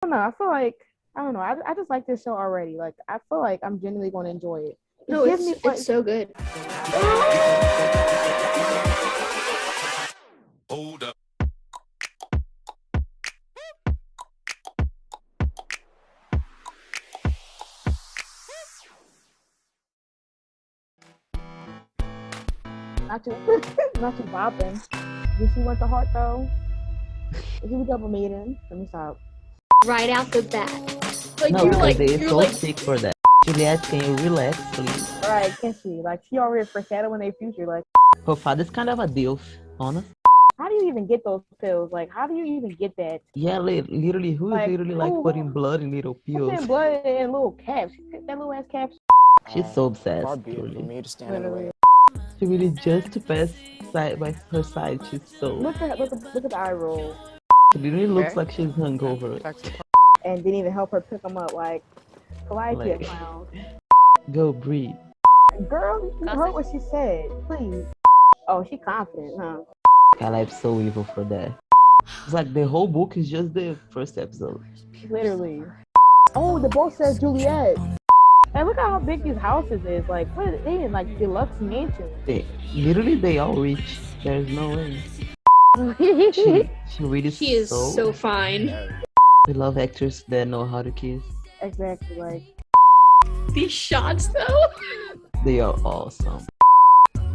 don't know. I don't know. I just like this show already. Like I feel like I'm genuinely going to enjoy it. No, it's so good. Hold up. Not too, not too bopping. Did she want the heart though? He was double meeting. Let me stop. Right out the bat. Like No, you're because like they're you're so like sick for that. Juliet, can you relax, please? Right, can she? Like she already foreshadowing their future. Like, Her father's kind of a dilf, honest. how do you even get those pills? Like, how do you even get that? Yeah, literally, who is Like, literally like who putting blood in little put pills? in blood in little caps? She put that little ass caps. She's so obsessed, Far be it truly. for me to stand in the way. She really just to pass side by her side. She's so. Look at the eye roll. She literally looks Okay. like she's hungover. Back to the And didn't even help her pick them up. Like, Calliope Like- clown. Go breathe. Girl, you heard what she said. Please. Oh, she confident, huh? Caleb's so evil for that. It's like the whole book is just the first episode. Literally. Oh, the boat says Juliet. And look at how big these houses is. Like, what are they in? Like, deluxe mansions. They all rich. There's no way. She really she is so fine. We love actors that know how to kiss. Exactly. Like, These shots though. They are awesome.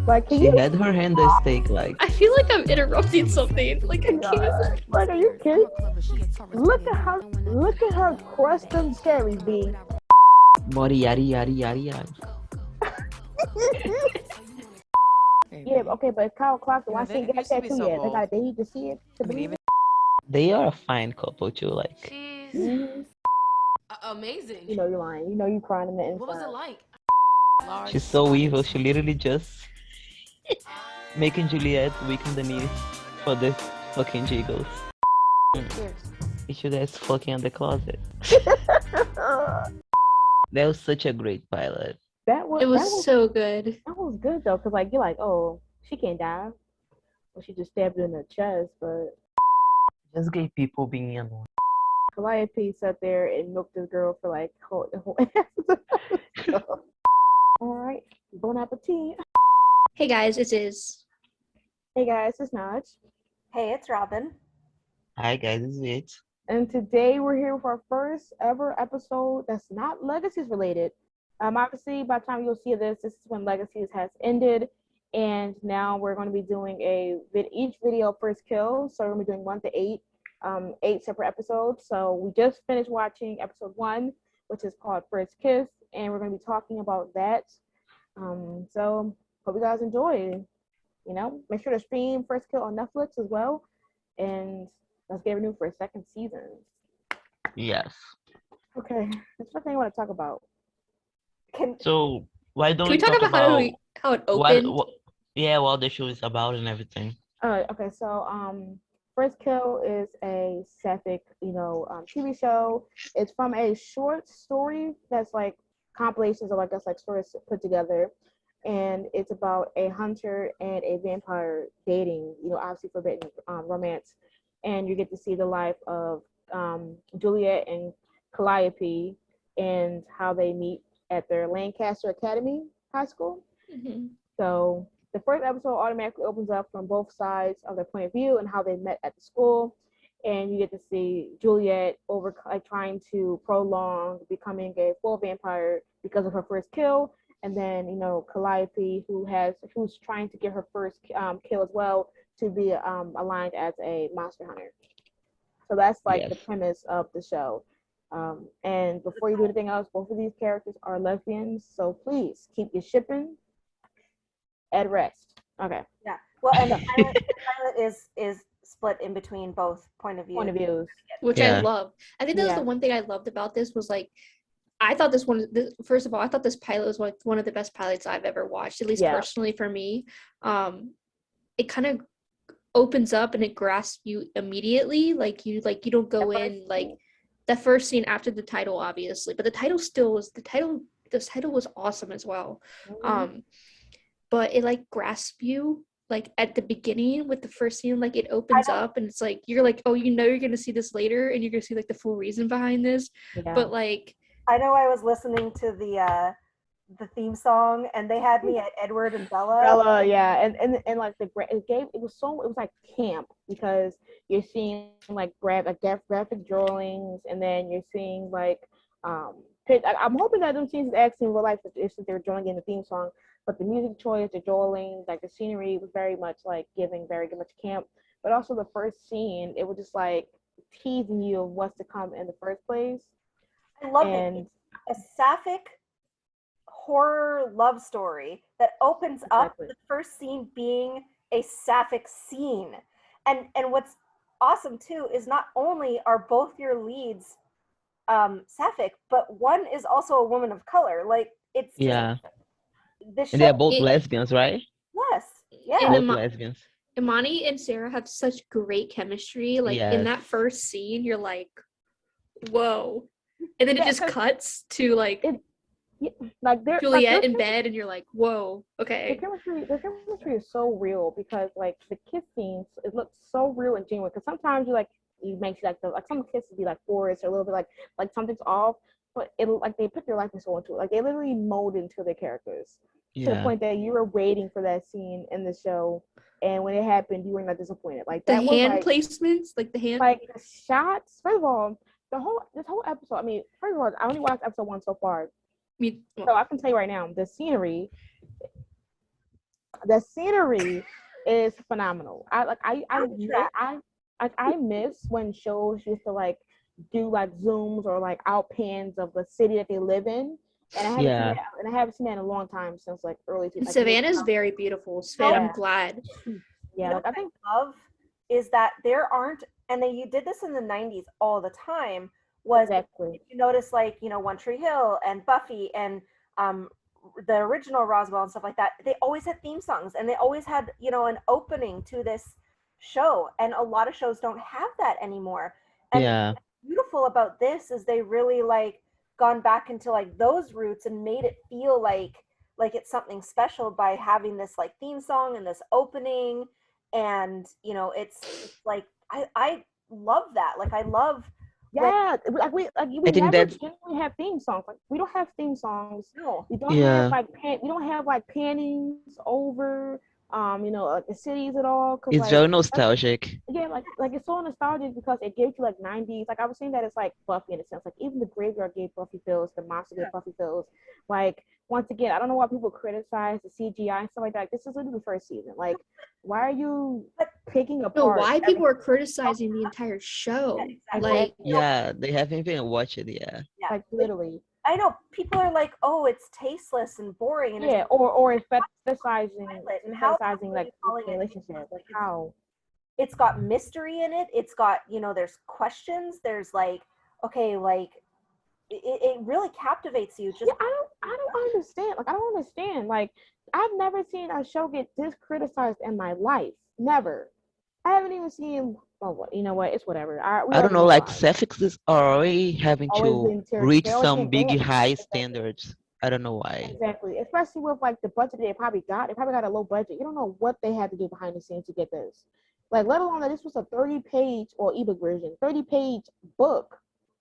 can She you? had her hand at stake, like. I feel like I'm interrupting something. Like I can't. Like, are you kidding? Look at her crust them cherries, B. Mori yari yari yari yari. Yeah, okay, but Kyle Clark, why they she ain't got used to that be tattoo so yet? They bold. got a date to see it to believe it. They are a fine couple too, like. She's Mhm. amazing. You know you're lying. You know you crying in the inside. What was it like? Large She's so size. evil. She literally just making Juliet weaken the knees for the fucking jiggles. Cheers. You should have fucking in the closet. That was such a great pilot. It was so good. That was good though, cause like you're like, oh, she can't die. Well, she just stabbed her in the chest, but Just gay people being annoying. Calliope sat there and milked this girl for like the whole episode. All right, bon appetit. Hey guys, it is. Hey guys, it's Naj, Hey, it's Robyn. Hi guys, this is it. and today we're here with our first ever episode that's not Legacies related. Obviously, by the time you'll see this is when Legacies has ended, and now we're going to be doing each video first kill. So we're going to be doing 1 to 8, 8 separate episodes. So we just finished watching episode 1, which is called First Kiss, and we're going to be talking about that. So hope you guys enjoy. You know, make sure to stream First Kill on Netflix as well, and let's get renewed for a second season. Yes. Okay, that's the thing I want to talk about. So why don't Can we talk about how it opened? what the show is about and everything. Okay, so First Kill is a sapphic, TV show. It's from a short story that's like compilations of, I guess, like stories put together, and it's about a hunter and a vampire dating. Obviously forbidden romance, and you get to see the life of Juliet and Calliope and how they meet at their Lancaster Academy High School. Mhm. So the first episode automatically opens up from both sides of their point of view and how they met at the school, and you get to see Juliet trying to prolong becoming a full vampire because of her first kill, and then Calliope who's trying to get her first kill as well to be aligned as a monster hunter. So that's like Yes. the premise of the show. And before you do anything else, both of these characters are lesbians, so please keep your shipping at rest. Okay. Yeah. Well, and the pilot is split in between both point of views. Which I Yeah. love. I think that was Yeah. the one thing I loved about this was like, I thought first of all, I thought this pilot was like one of the best pilots I've ever watched, at least Yeah. personally for me. It kind of opens up and it grasps you immediately. Like you don't go in like the first scene after the title, obviously, but the title this title was awesome as well. Mhm. But it like grasps you like at the beginning with the first scene, like it opens up and it's like you're like, oh, you're gonna see this later and you're gonna see like the full reason behind this. Yeah. But like I know I was listening to the theme song and they had me at Edward and Bella. Yeah, and like it was like camp because you're seeing like graphic drawings, and then you're seeing like I'm hoping that them scenes is actually in real life if they're drawing in the theme song, but the music choice, the drawings, like the scenery was very much like giving very much camp. But also the first scene, it was just like teasing you of what's to come in the first place. I love it. A sapphic horror love story that opens up the first scene being a sapphic scene. And what's awesome too is not only are both your leads sapphic, but one is also a woman of color. Like it's Yeah. This And they're both lesbians, right? Yes. Yeah. And Both lesbians. Imani and Sarah have such great chemistry. Like in that first scene, you're like, whoa. And then it just cuts to like Juliet in bed, and you're like, whoa, okay. The chemistry is so real because like the kiss scenes, it looks so real and genuine. Because sometimes you make like some kisses be like forced or a little bit like something's off, but it like they put their likeness into it. Like they literally mold into their characters to the point that you were waiting for that scene in the show, and when it happened, you were not disappointed. Like the hand placements, like the hand, like the shots. First of all, this whole episode. I mean, first of all, I only watched episode 1 so far. So I can tell you right now, the scenery is phenomenal. I miss when shows used to like do like zooms or like out pans of the city that they live in, and I haven't seen that in a long time since like early 2000s. Savannah's very beautiful. I'm glad. Yeah, like, I think love is that there aren't, and you did this in the 90s all the time. Was if you notice, like, One Tree Hill and Buffy and the original Roswell and stuff like that, they always had theme songs and they always had, an opening to this show. And a lot of shows don't have that anymore. And what's beautiful about this is they really like gone back into like those roots and made it feel like it's something special by having this like theme song and this opening. And, it's like, I love that. Like I love. Yeah, we never genuinely have theme songs. Like we don't have theme songs. No, we don't have like we don't have like panties over like the cities at all. It's like, very nostalgic. Yeah, like it's so nostalgic because it gives you like 90s. Like I was saying that it's like Buffy in a sense. Like even the graveyard gave Buffy feels, the monster gave Buffy feels. Like once again, I don't know why people criticize the CGI and stuff like that. This is literally the first season. Like, why are you picking apart? No, why people are criticizing the entire show? Yeah, like, they haven't even watched it. Yeah, like literally. I know people are like, oh, it's tasteless and boring. And or fetishizing like relationship. Like how? It's got mystery in it. It's got there's questions. There's like, okay, like. It really captivates you. Just I don't understand. Like I don't understand. Like I've never seen a show get this criticized in my life. Never. I haven't even seen. Oh, you know what? It's whatever. I don't know. Like suffixes are already having to reach some big high standards. I don't know why. Exactly. Especially with like the budget they probably got. They probably got a low budget. You don't know what they had to do behind the scenes to get this. Like let alone that this was a 30-page or ebook version, 30-page book.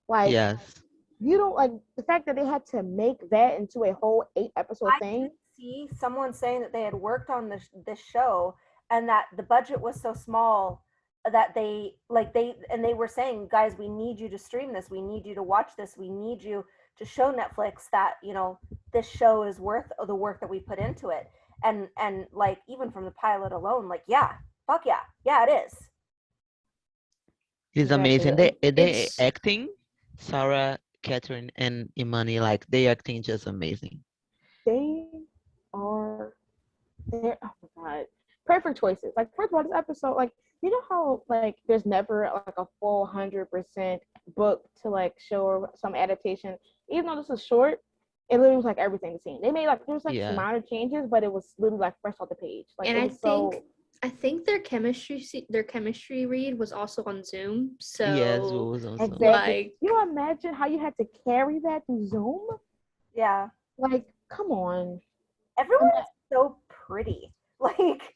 Like yes. You don't like the fact that they had to make that into a whole 8-episode thing. I see someone saying that they had worked on this show and that the budget was so small that they were saying, guys, we need you to stream this. We need you to watch this. We need you to show Netflix that, this show is worth the work that we put into it. And like, even from the pilot alone, like, yeah, fuck yeah. Yeah, it is. It's amazing. They acting, Sarah, Catherine and Imani, like they acting just amazing. They're oh my god, perfect choices. Like first of all, this episode, like how like there's never like a full 100% book to like show or some adaptation. Even though this is short, it literally was like everything the same. They made like there was like some minor changes, but it was literally like fresh off the page. Like and I think their chemistry read was also on Zoom. So yes, it was on Zoom. Exactly. Like, you imagine how you had to carry that through Zoom? Yeah. Like, come on. Everyone is so pretty. Like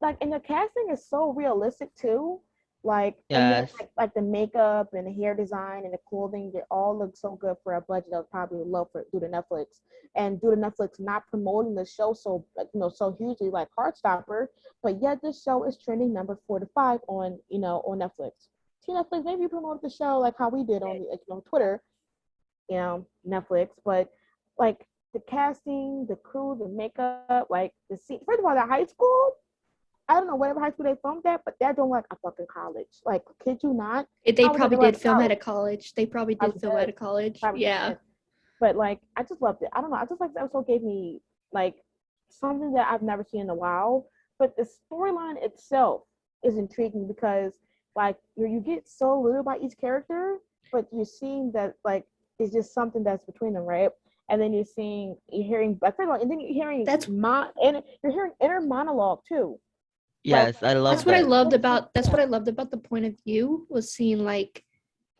Like, and the casting is so realistic too. Like, and then Yes. like the makeup and the hair design and the clothing, they all look so good for a budget of probably low for due to Netflix, and due to Netflix not promoting the show so so hugely like Heartstopper, but yet this show is trending number 4 to 5 on on Netflix. See, Netflix, maybe you promote the show like how we did on Twitter, Netflix, but like the casting, the crew, the makeup, like the scene. First of all, the high school, I don't know whatever high school they filmed at, but that don't like a fucking college. Like, kid you not? They probably did film at a college. They probably did film at a college. Probably yeah. Did. But like, I just loved it. I don't know. I just like the episode gave me like something that I've never seen in a while. But the storyline itself is intriguing because like you get so little about each character, but you're seeing that like it's just something that's between them, right? And then you're hearing, and then you're hearing and you're hearing inner monologue too. Yes, like, I love that's what I loved about what I loved about the point of view was seeing like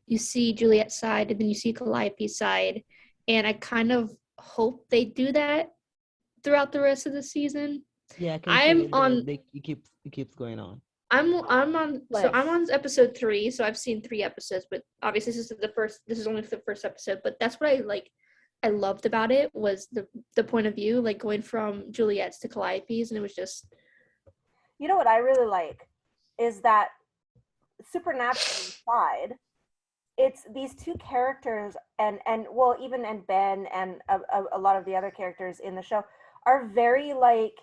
you see Juliet's side and then you see Calliope's side, and I kind of hope they do that throughout the rest of the season. Yeah, it keeps going on. I'm on episode 3, so I've seen 3 episodes, but obviously this is only the first episode, but that's what I loved about it was the point of view, like going from Juliet's to Calliope's, and it was just, you know what I really like is that supernatural side, it's these two characters and well, even and Ben and a lot of the other characters in the show are very like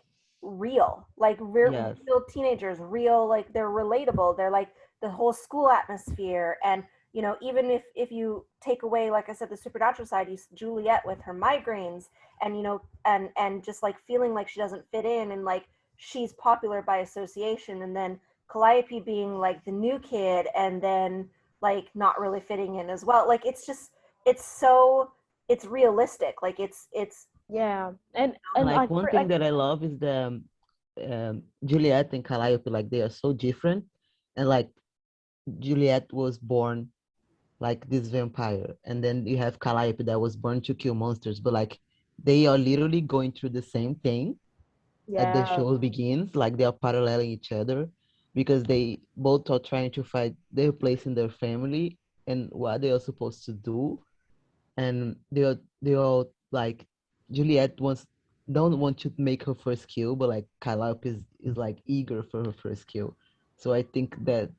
real, like real teenagers, real, like they're relatable. They're like the whole school atmosphere, and even if you take away, like I said, the supernatural side, Juliet with her migraines and and just like feeling like she doesn't fit in and like she's popular by association, and then Calliope being like the new kid and then like not really fitting in as well. Like it's realistic. Like it's yeah. And like one thing that I love is the Juliet and Calliope, like they are so different, and like Juliet was born like this vampire, and then you have Calliope that was born to kill monsters, but like they are literally going through the same thing at the show begins. Like they are paralleling each other because they both are trying to find their place in their family and what they are supposed to do, and they are like Juliet don't want to make her first kill, but like Calliope is like eager for her first kill. So I think that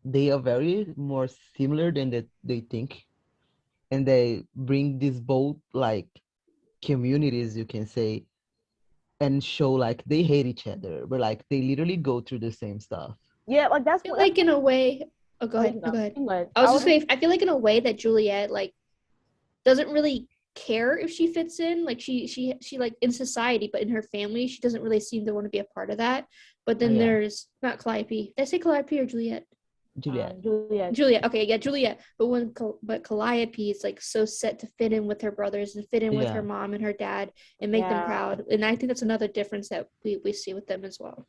they are very more similar than that they think, and they bring these both like communities, you can say, and show like they hate each other, but like they literally go through the same stuff. Yeah, like that's what, like in a way. Oh, go ahead. Go ahead. I was just saying, I feel like in a way that Juliet like doesn't really care if she fits in, like she like in society, but in her family she doesn't really seem to want to be a part of that. But then there's not Calliope. Did I say Calliope or Juliet? Juliet. Okay, yeah, Juliet. But Calliope is like so set to fit in with her brothers and fit in with her mom and her dad and make them proud. And I think that's another difference that we see with them as well.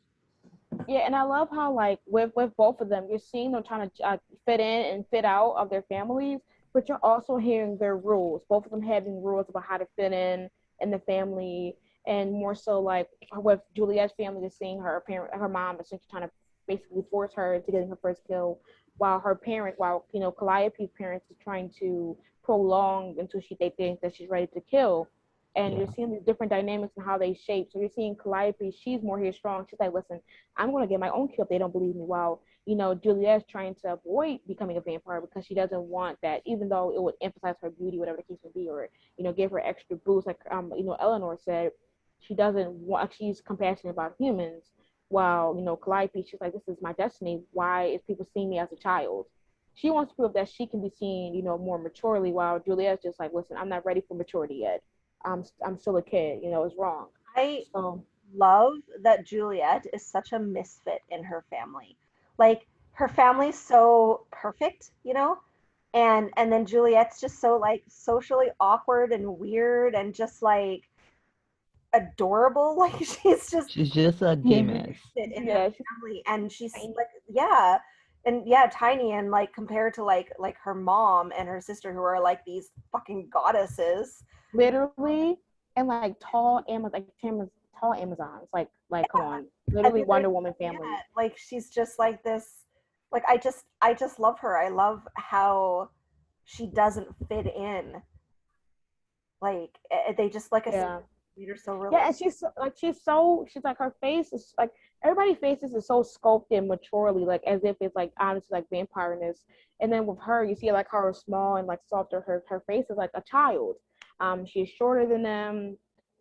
Yeah, and I love how like with both of them, you're seeing them trying to fit in and fit out of their families, but you're also hearing their rules. Both of them having rules about how to fit in the family, and more so like with Juliet's family, is seeing her mom essentially trying to basically force her into getting her first kill, while Calliope's parents is trying to prolong until they think that she's ready to kill. And you're seeing these different dynamics and how they shape. So you're seeing Calliope, she's more headstrong. She's like, listen, I'm going to get my own kill if they don't believe me. While, Juliet's trying to avoid becoming a vampire because she doesn't want that, even though it would emphasize her beauty, whatever the case may be, or, give her extra boost. Like, Eleanor said, she doesn't want, she's compassionate about humans. While, Calliope, she's like, this is my destiny. Why is people seeing me as a child? She wants to prove that she can be seen, more maturely, while Juliet's just like, listen, I'm not ready for maturity yet. I'm still a kid, it's wrong. I love that Juliet is such a misfit in her family. Like her family's so perfect, and then Juliet's just so like socially awkward and weird and just like adorable. Like she's just a gay mess in her family, and she's like tiny, and like compared to like her mom and her sister, who are like these fucking goddesses. Literally, and like tall, and like Tamara's tall Amazons. Like come on, literally Wonder Woman family. Like she's just like this. Like I just love her. I love how she doesn't fit in. Like they just like I said, made her so real. Yeah, and she's like her face is like everybody's faces is so sculpted maturely, like as if it's like honestly like vampireness. And then with her, you see like her small and like softer. Her face is like a child. She's shorter than them,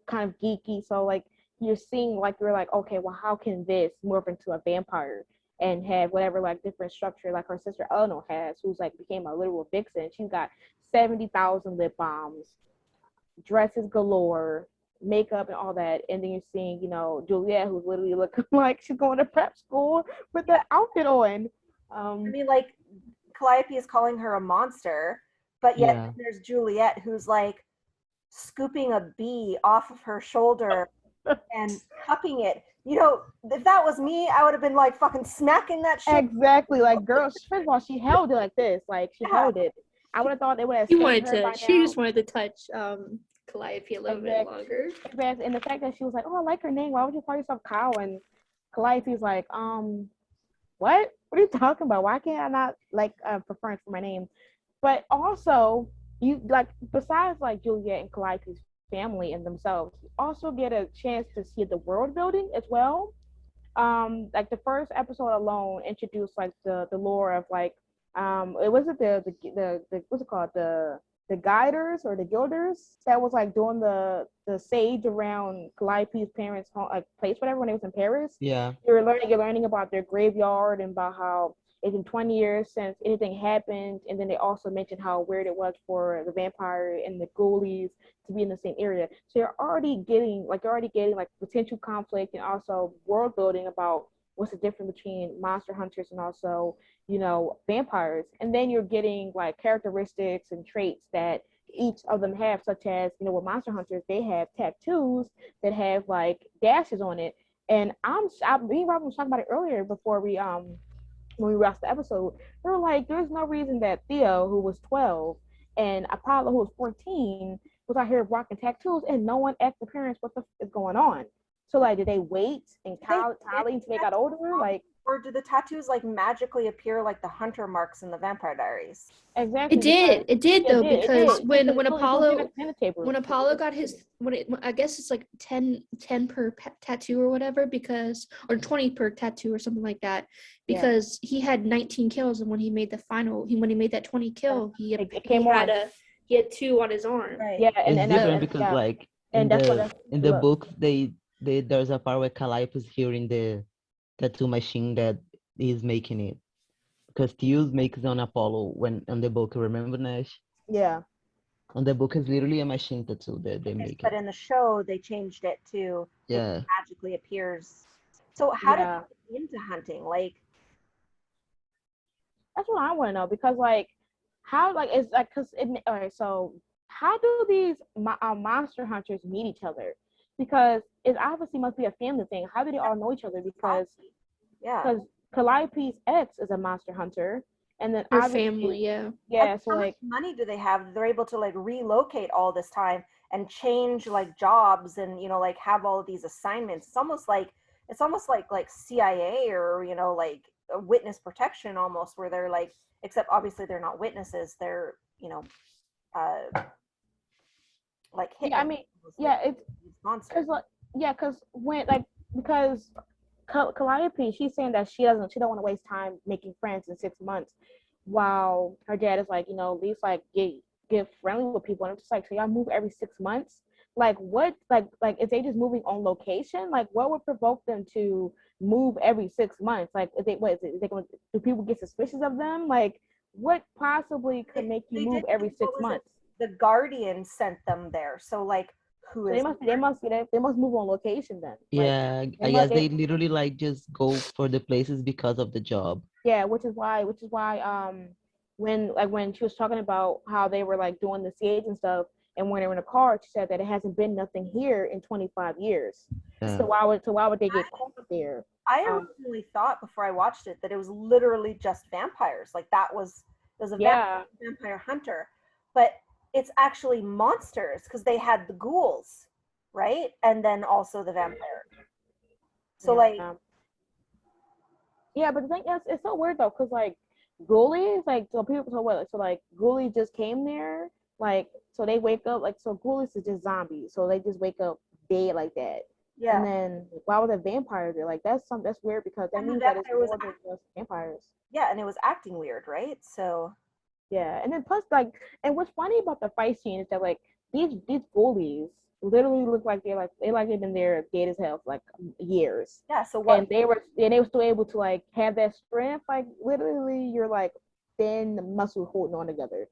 kind of geeky. So like you're seeing like you're like, okay, well, how can this morph into a vampire and have whatever like different structure like her sister Eleanor has, who's like became a literal vixen. She's got 70,000 lip balms, dresses galore, makeup and all that. And then you're seeing, you know, Juliet, who's literally looking like she's going to prep school with that outfit on. I mean, like Calliope is calling her a monster, but yet there's Juliet who's like scooping a bee off of her shoulder and cupping it. You know, if that was me, I would have been like fucking smacking that shit. Exactly. Like, girl, first of all, she held it like this. Like, she held it. I would have thought they would have. She just wanted to touch Calliope a little bit longer. Exactly. And the fact that she was like, "Oh, I like her name. Why would you call yourself Kyle?" And Calliope's like, "What? What are you talking about? Why can't I not like preference for my name?" But also, you like besides like Juliet and Calliope's family and themselves, you also get a chance to see the world building as well. Like the first episode alone introduced like the lore of like it wasn't the what's it called, the guiders or the guilders that was like doing the sage around Calliope's parents' home, like place, whatever, when they was in Paris. Yeah, you're learning about their graveyard and about how it's been 20 years since anything happened. And then they also mentioned how weird it was for the vampire and the ghoulies to be in the same area. So you're already getting like potential conflict and also world building about what's the difference between monster hunters and also, you know, vampires. And then you're getting like characteristics and traits that each of them have, such as, you know, with monster hunters, they have tattoos that have like dashes on it. And me and Robyn was talking about it earlier before we when we watched the episode. They were like, there's no reason that Theo, who was 12, and Apollo, who was 14, was out here rocking tattoos, and no one asked the parents what the is going on. So like, did they wait and tally until they got older? Like, or do the tattoos like magically appear like the hunter marks in the Vampire Diaries? Exactly. It did though, because when Apollo got his, I guess it's like 10 per tattoo or whatever, because, or 20 per tattoo or something like that, because he had 19 kills, and when he made that 20 kill, he had 2 on his arm. Right. Yeah, it's different because like in the books there's a part where Calliope is hearing the tattoo machine that is making it, because Theus makes on Apollo when on the book, remember, Nash? Yeah. On the book is literally a machine tattoo that they make. But in the show they changed it to it magically appears. So how did you get into hunting? Like, that's what I want to know, because like how, like, it's like, because all right, so how do these monster hunters meet each other? Because it obviously must be a family thing. How do they all know each other? Because Calliope's ex is a monster hunter, and then her family, so how much money do they have? They're able to like relocate all this time and change like jobs and, you know, like have all of these assignments. It's almost like CIA, or, you know, like a witness protection almost, where they're like, except obviously they're not witnesses, they're, you know, like yeah, I mean, it's monsters. Because Calliope, she's saying that she don't want to waste time making friends in 6 months, while her dad is like, you know, at least like get friendly with people. And I'm just like, so y'all move every 6 months? Like, what, like if they just moving on location, like what would provoke them to move every 6 months? Like, do people get suspicious of them? Like, what possibly could make you move every 6 months? The Guardian sent them there, so like, who is? They must move on location then. Yeah, I guess they literally like just go for the places because of the job. Yeah, which is why when she was talking about how they were like doing the siege and stuff, and when they were in a car, she said that it hasn't been nothing here in 25 years. Yeah. So why would they get caught there? I originally thought before I watched it that it was literally just vampires. Like it was a vampire hunter, but it's actually monsters, because they had the ghouls. right? And then also the vampire. So yeah, but the thing is, it's so weird though, because like ghoulies, like so people so what, so like ghoulies just came there, like so they wake up like so ghoulies is just zombies, so they just wake up dead like that. Yeah. And then why was a vampire there? Like that's weird because that means that it's more than just vampires. Yeah, and it was acting weird, right? So yeah, and then plus like, and what's funny about the fight scene is that like these ghoulies literally look like they've been there dead as hell for like years. Yeah. So what? And they were still able to like have that strength. Like literally, you're like thin muscles holding on together.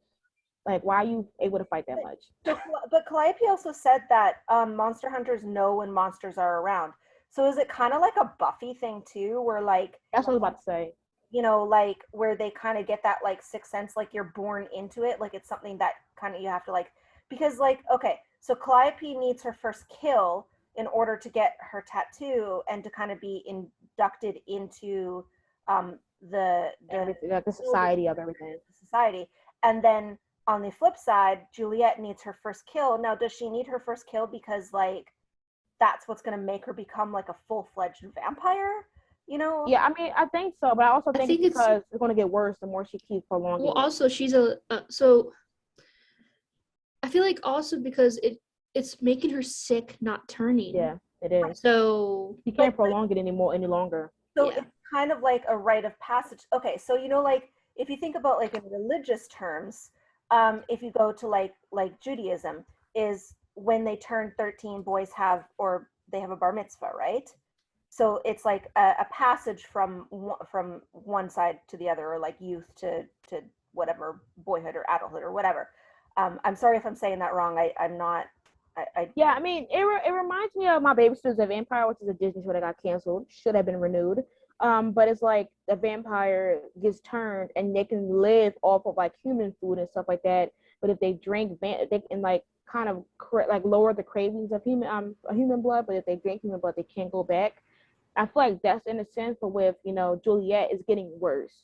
Like, why are you able to fight that much? But Calliope also said that monster hunters know when monsters are around. So is it kind of like a Buffy thing too, where like that's what I was about to say. You know, like where they kind of get that like sixth sense, like you're born into it, like it's something that kind of you have to like, because like okay, so Calliope needs her first kill in order to get her tattoo and to kind of be inducted into the society of everything. Society, and then on the flip side, Juliet needs her first kill. Now, does she need her first kill because like that's what's going to make her become like a full-fledged vampire? You know? Yeah, I mean, I think so, but I also think it's because it's going to get worse the more she keeps prolonging. Well, also she's so I feel like also because it's making her sick, not turning. Yeah, it is. So you can't prolong it any longer. So it's kind of like a rite of passage. Okay, so you know, like if you think about like in religious terms, if you go to like Judaism, is when they turn 13, boys have they have a bar mitzvah, right? So it's like a passage from one side to the other, or like youth to whatever, boyhood or adulthood or whatever. I'm sorry if I'm saying that wrong. I'm not. Yeah, I mean, it reminds me of My Babysitter's a Vampire, which is a Disney show that got canceled. Should have been renewed. But it's like the vampire gets turned and they can live off of like human food and stuff like that. But if they drink, they can like kind of like lower the cravings of human blood. But if they drink human blood, they can't go back. I feel like that's in a sense, but with Juliet is getting worse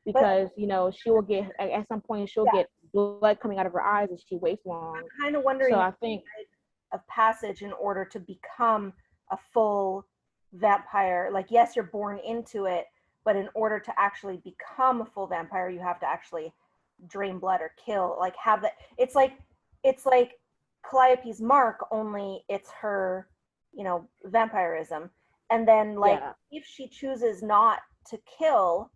because she will get at some point she'll get blood coming out of her eyes as she waits long. I'm kind of wondering. So I think of passage in order to become a full vampire. Like yes, you're born into it, but in order to actually become a full vampire, you have to actually drain blood or kill. Like have that. It's like Calliope's mark. Only it's her, vampirism. And then if she chooses not to kill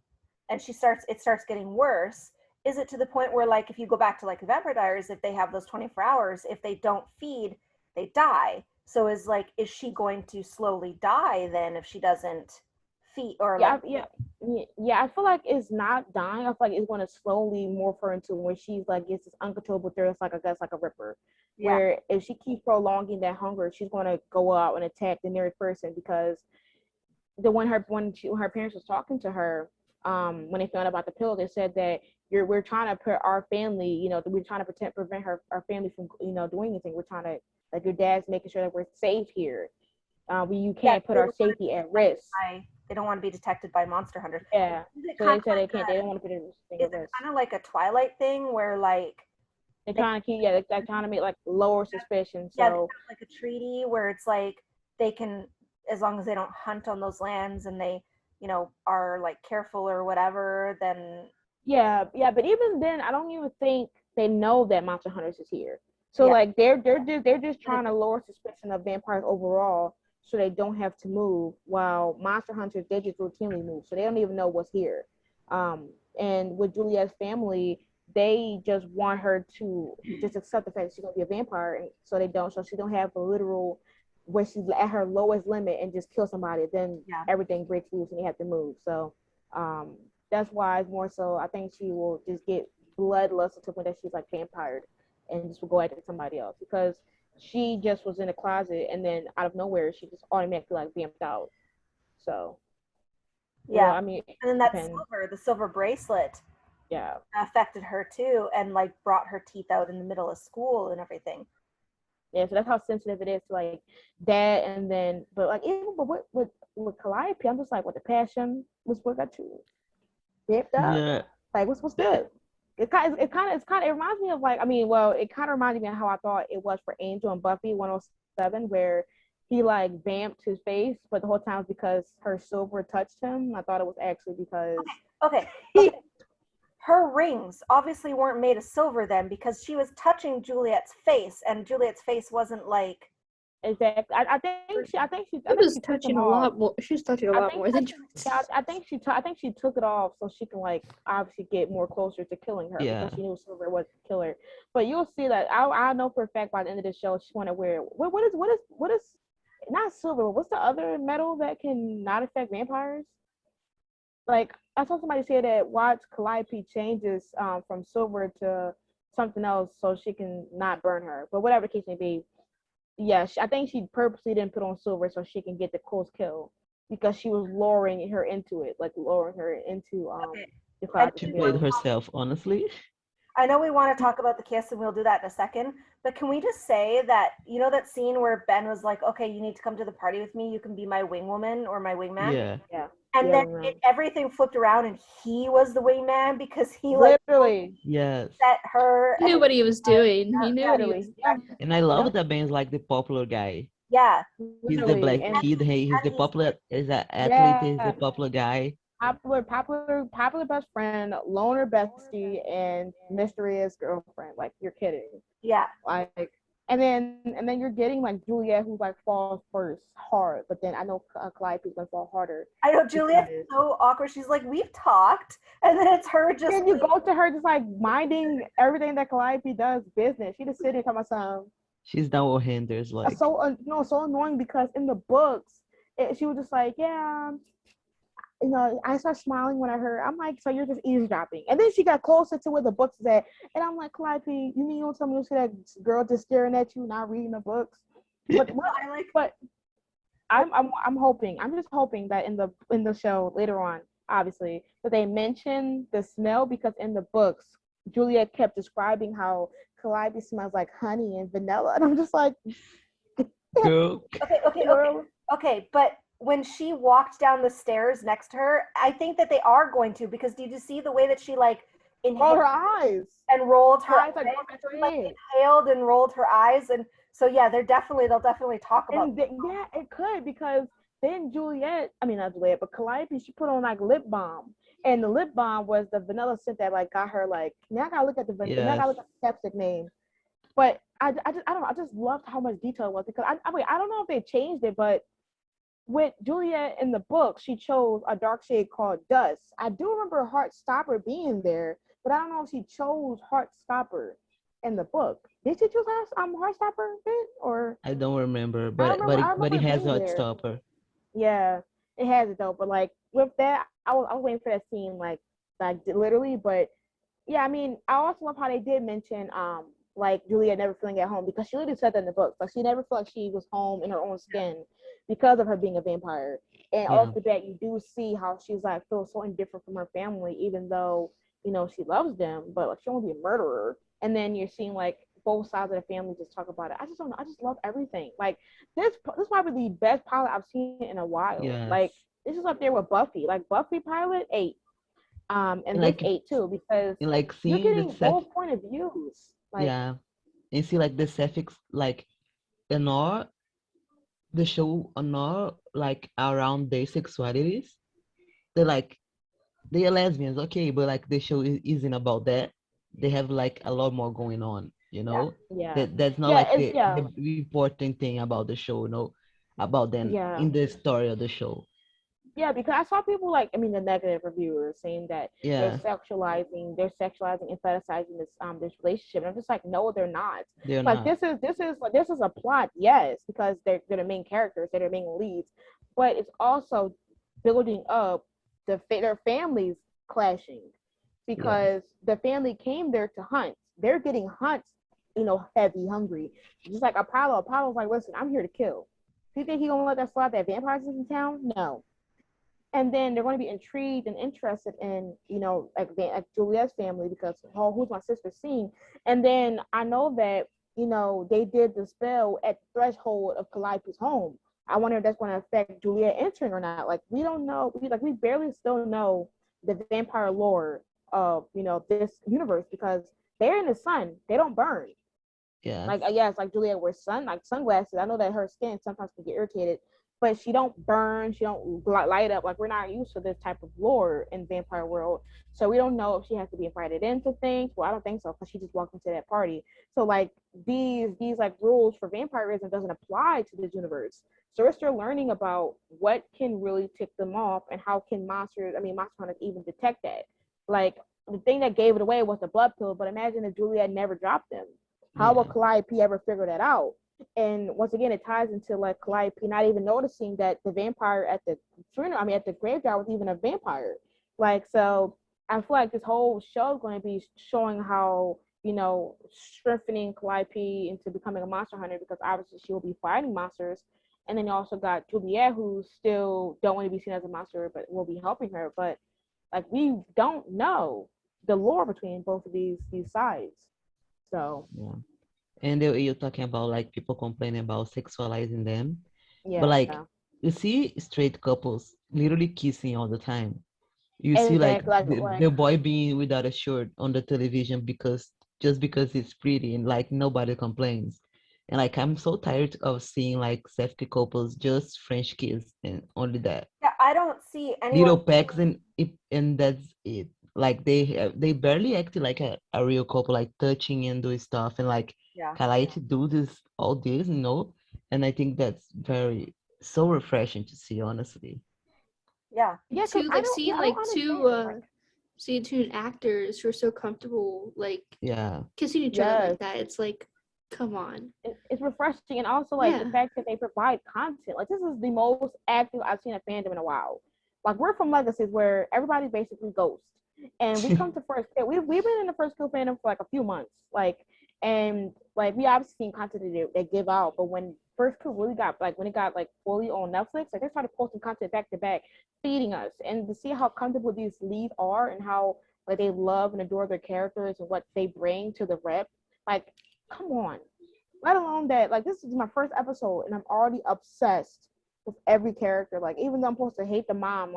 and it starts getting worse, is it to the point where like if you go back to like the Vampire Diaries, if they have those 24 hours, if they don't feed, they die. So is she going to slowly die then if she doesn't feed or I feel like it's not dying. I feel like it's going to slowly morph her into where she's like gets this uncontrollable thirst, like I guess like a ripper. Where if she keeps prolonging that hunger, she's going to go out and attack the nearest person because when her parents was talking to her, when they found out about the pill, they said that we're trying to put our family, we're trying to prevent our family from doing anything. We're trying to like your dad's making sure that we're safe here. You can't put our safety at risk. They don't want to be detected by monster hunters. Yeah. So they said they can't. They don't want to put it at risk. Is it kind of like a Twilight thing where like they're trying to keep they're trying to make like lower suspicion. So they have like a treaty where it's like they can, as long as they don't hunt on those lands and they are like careful or whatever, then but even then I don't even think they know that monster hunters is here. So like they're just trying to lower suspicion of vampires overall so they don't have to move, while monster hunters, they just routinely move, so they don't even know what's here. And with Juliet's family, they just want her to just accept the fact that she's gonna be a vampire, and so she don't have a literal where she's at her lowest limit and just kill somebody, then everything breaks loose and they have to move. So that's why it's more so I think she will just get bloodlust to the point that she's like vampired and just will go after somebody else, because she just was in a closet and then out of nowhere she just automatically like vamped out. So I mean, and then the silver bracelet affected her too, and like brought her teeth out in the middle of school and everything. Yeah, so that's how sensitive it is to like that. And then but like even with Calliope, I'm just like, what the passion was what got you vamped up? Like what's good? It reminds me of like, I mean, well, it kind of reminded me of how I thought it was for Angel and Buffy 107, where he like vamped his face, but the whole time was because her silver touched him. I thought it was actually because okay. Her rings obviously weren't made of silver then, because she was touching Juliet's face, and Juliet's face wasn't like. Exactly. I think she was touching a lot more. She was touching a lot more than. I think she took it off so she can like obviously get more closer to killing her because she knew silver was the killer. But you'll see that I know for a fact by the end of the show she's going to wear what is not silver. But what's the other metal that can not affect vampires? Like I saw somebody say that watch Calliope changes from silver to something else so she can not burn her. But whatever the case may be. Yeah, I think she purposely didn't put on silver so she can get the close kill because she was luring her into it, like luring her into the cloud. She played herself, honestly. I know we want to talk about the kiss, and we'll do that in a second. But can we just say that, you know, that scene where Ben was like, "Okay, you need to come to the party with me. You can be my wingwoman or my wingman." Yeah. And then everything flipped around, and he was the wingman because he like literally set her. He knew what he was doing. He knew what he was doing. And I love that Ben's like the popular guy. Yeah. He's the black kid. Hey, he's the popular. Is an athlete. He's the popular guy. Popular best friend, loner bestie, and mysterious girlfriend. Like you're kidding. Yeah. Like. And then you're getting like Juliet, who like falls first hard, but then I know Calliope's gonna fall harder. I know Juliet's so awkward. She's like, "We've talked," and then it's her just. Then you go to her just like minding everything that Calliope does business. She just sitting talking about some. She's down with Handers like. So annoying because in the books, she was just like, yeah. You know, I start smiling when I heard. I'm like, so you're just eavesdropping. And then she got closer to where the books is at, and I'm like, Calliope, you mean you don't tell me you see that girl just staring at you, not reading the books? But I'm hoping. I'm just hoping that in the show later on, obviously, that they mention the smell because in the books, Juliet kept describing how Calliope smells like honey and vanilla, and I'm just like, girl. Okay, but. When she walked down the stairs next to her, I think that they are going to, because did you see the way that she like inhaled her eyes and rolled her eyes, like inhaled and rolled her eyes, and so yeah, they'll definitely talk about yeah, it could, because then not Calliope, she put on like lip balm, and the lip balm was the vanilla scent that like got her like. Now I gotta look at the vanilla. Now I gotta look at the chapstick name, but I don't know. I just loved how much detail it was because I don't know if they changed it, but. With Juliet in the book, she chose a dark shade called Dust. I do remember Heartstopper being there, but I don't know if she chose Heartstopper in the book. Did she choose Heartstopper or? I don't remember, but it has Heartstopper. Yeah, it has it though. But like with that, I was waiting for that scene, like literally. But yeah, I mean, I also love how they did mention like Juliet never feeling at home, because she literally said that in the book. Like she never felt like she was home in her own skin because of her being a vampire. And off the bat, you do see how she's like feels so indifferent from her family, even though you know she loves them, but like she won't be a murderer. And then you're seeing like both sides of the family just talk about it. I just don't know. I just love everything. Like this is probably the best pilot I've seen in a while. Yes. Like this is up there with Buffy. Like Buffy pilot 8. And like 8 too, because like you're getting both point of views. Like, and see like the suffix like the show like around their sexualities. They are lesbians, okay, but like the show isn't about that. They have like a lot more going on, you know. That's not like the important thing about the show, about them in the story of the show. Yeah, because I saw people the negative reviewers saying that they're sexualizing and fetishizing this relationship. And I'm just like, no, they're not. They're like not. This is a plot, yes, because they're the main characters, they're the main leads, but it's also building up their families clashing, because the family came there to hunt. They're getting hunts, heavy, hungry. Just like Apollo. Apollo's like, listen, I'm here to kill. Do you think he's gonna let that slide that vampires is in town? No. And then they're going to be intrigued and interested in, like Juliet's family, because who's my sister seeing? And then I know that, they did the spell at the threshold of Calliope's home. I wonder if that's going to affect Juliet entering or not. Like, we don't know. We barely still know the vampire lore this universe, because they're in the sun, they don't burn. Yeah. Like yes, like Juliet wears sunglasses. I know that her skin sometimes can get irritated, but she don't burn, she don't light up. Like we're not used to this type of lore in vampire world, so we don't know if she has to be invited into things. Well, I don't think so, because she just walked into that party. So like these like rules for vampirism doesn't apply to this universe. So we're still learning about what can really tick them off, and how can monster hunters even detect that. Like the thing that gave it away was the blood pill, but imagine if Juliet never dropped them. How will Calliope ever figure that out? And once again, it ties into like Calliope not even noticing that the vampire at the funeral, at the graveyard, was even a vampire. Like, so I feel like this whole show is going to be showing how, strengthening Calliope into becoming a monster hunter, because obviously she will be fighting monsters. And then you also got Juliet, who still don't want to be seen as a monster, but will be helping her. But like, we don't know the lore between both of these sides. So yeah. And you're talking about like people complaining about sexualizing them. Yeah. But like you see straight couples literally kissing all the time. You see exactly, like the boy being without a shirt on the television because it's pretty, and like nobody complains. And like I'm so tired of seeing like safety couples just French kiss and only that. Yeah, I don't see anyone. Little pecks and that's it. Like they barely act like a real couple, like touching and doing stuff, and like Calliope do all this, and I think that's very so refreshing to see, honestly. Yeah. Seeing two actors who are so comfortable, like kissing each other like that. It's like, come on. It's refreshing, and also like the fact that they provide content. Like, this is the most active I've seen a fandom in a while. Like, we're from Legacies, where everybody's basically ghosts, and we come to First Kill. We've been in the First Kill fandom for like a few months, and we obviously seen content they give out, but when First Kill really got when it got fully on Netflix, they started posting content back to back, feeding us, and to see how comfortable these leads are, and how they love and adore their characters and what they bring to the rep. Like, come on. Let alone that, this is my first episode and I'm already obsessed with every character. Like, even though I'm supposed to hate the mom,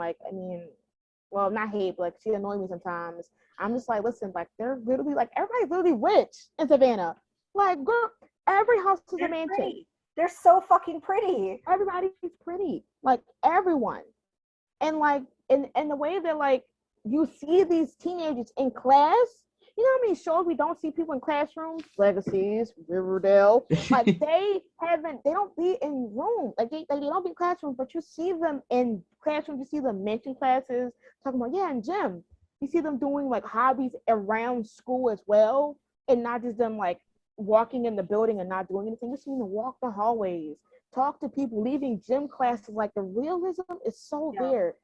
not hate, but she annoys me sometimes. I'm just like, listen, they're literally everybody's literally rich in Savannah. Like, girl, every house is a mansion. Pretty. They're so fucking pretty. Everybody's pretty. Like, everyone. And and the way that you see these teenagers in class. You know how many shows we don't see people in classrooms? Legacies, Riverdale. They don't be in rooms. They don't be in classrooms, but you see them in classrooms. You see them mention classes, talking about, in gym. You see them doing hobbies around school as well, and not just them walking in the building and not doing anything. You see them walk the hallways, talk to people, leaving gym classes. The realism is so there.